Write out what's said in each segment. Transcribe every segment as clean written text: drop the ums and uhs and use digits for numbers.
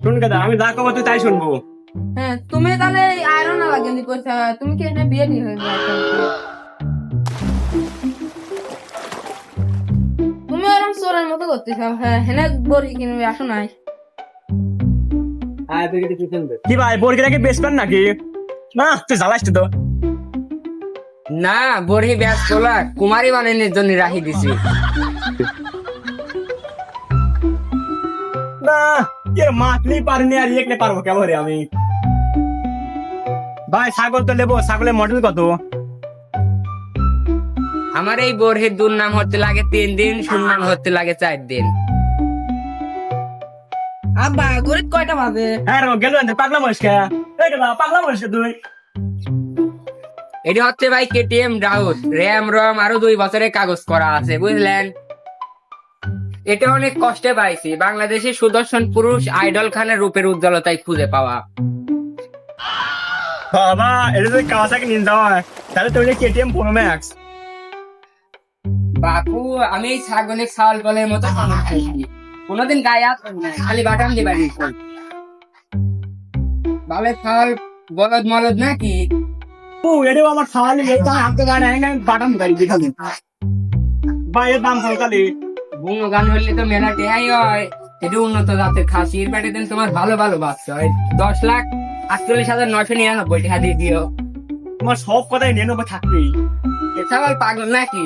শুন কথা, আমি যা কব তুই তাই শুনবো। হ্যাঁ, তুমি তাহলে আয়রন লাগেনি কইছা, তুমি কি এখানে বিয়ে দিয়ে হয়ে তুমি ওরকম চোরের মতো করতেছ। হ্যাঁ, হেনে বড়ি কিনবে আসো নাই। কি ভাই বর্গিটাকে বেশ কর নাকি? না তুই জ্বালাস তো। না, বড়ি ব্যাস তোলা কুমারী বানানোর জন্য রাখি দিছি। না এর মাতলেই পারিনি আর একলে পারবো কেমন রে আমি। ভাই ছাগল তো নেবো, ছাগলের মডেল কত? আমার এই বড়ির দুর্নাম হতে লাগে 3 দিন, সুনাম হতে লাগে 4 দিন। আব্বা গরিব কয়টা বাজে? হ্যাঁ রে গেল পাগলা মহিষকে, পাগলা মহিষকে তুই। এটি হচ্ছে ভাই কেটিএম রাউট, র্যাম রম আরো 2 বছরের কাগজ করা আছে, বুঝলেন? এটা অনেক কষ্টে পাইছি, বাংলাদেশের সুদর্শন পুরুষ আইডল খানের রূপের উজ্জ্বলতায় খুঁজে পাওয়া। বাবা এটা যদি কাওয়াসাকি নিনজা হয় তাহলে তুই কেটিএম প্রো ম্যাক্স। বাপু আমি এই ছাগলের ছাল গলের মতো খাবার খাইছি, কোনোদিন গায়ে হাত দিই না, খালি বাটাম দিবার বাবে ছাল বলদ মলদ নাকি? ও এটাও আমার খাওয়ালি এটা হাতে গান আইনা বাটাম গাড়ি দেখালি। ভাই এর দাম কত কালি? বুনো গান হইলে তো মেলা টেহাই হয়। এটি উন্নত জাতের খাসির পেটে দিন তোমার ভালো ভালো বাচ্চা হয়। 10,48,999 টাকা দিয়ে দিও। তোমার সব কথাই নিয়ে নেবো থাকবেই। এ ছাগল পাগল নাকি?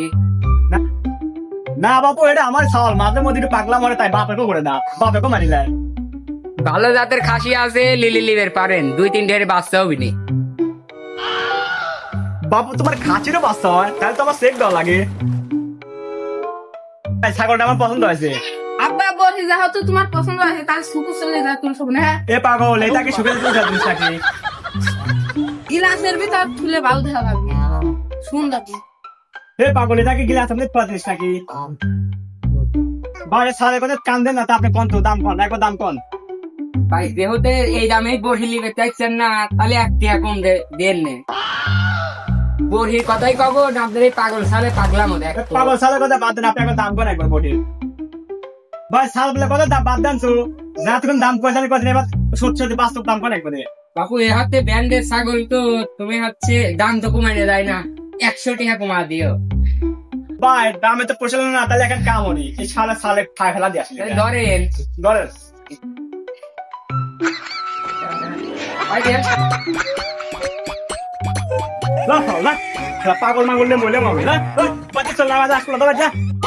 না বাপু এটা আমার ছাগল, মাঝে মধ্যে একটু পাগলা মরে তাই বাপেকেও করে না, বাপেকেও মারি নাই। ভালো জাতের খাসি আছে, লিলি লিভের পারেন 2-3 ঢের বাচ্চা হবিনি। বাপু তোমার খাঁচিরও বাচ্চা হয় তাহলে তো আমার চেক দেওয়া লাগে। তাই ছাগলটা আমার পছন্দ হয়েছে। আব্বা বড়ি যা হতো তোমার পছন্দ আছে তাহলে সুকু চলে যা তুমি সব না। এ পাগল এটাকে শুকে দিতে জিনিস নাকি? গিলাসের ভিতর তুলে ভালো দেখা লাগবে সুন্দর। এ পাগল এটাকে গিলাস আপনি জিনিস নাকি? ভাই সাড়ে কথা কান দেন না তা আপনি কোন তো দাম কোন, একবার দাম কোন। ভাই যেহেতু এই দামে বড়ি লিবে চাইছেন না, তাহলে 1 টাকা কম দেন নে। বড়ির কথাই কব না, আপনাদের এই পাগল সালে পাগলামো দেখ। পাগল সালের কথা বাদ দেন, আপনি একবার দাম কোন একবার বটির। ভাই সাল বলে কথা দাম বাদ দেন তো, যা তখন দাম কয়জন কথা এবার সত্যি সত্যি বাস্তব দাম কোন একবারে। বাপু এ হাতে ব্যান্ডের ছাগল তো, তুমি হচ্ছে দাম তো কমাইতে দেয় না, 100 টাকা কমা দিও। ভাই দামে তো পোষালো না, তাহলে এখন কাম হনি এই সালে সালে খাই ফেলা দিয়ে আসলে ধরেন ডলার। পাগল মাগল মলে মামলা চল না আসলো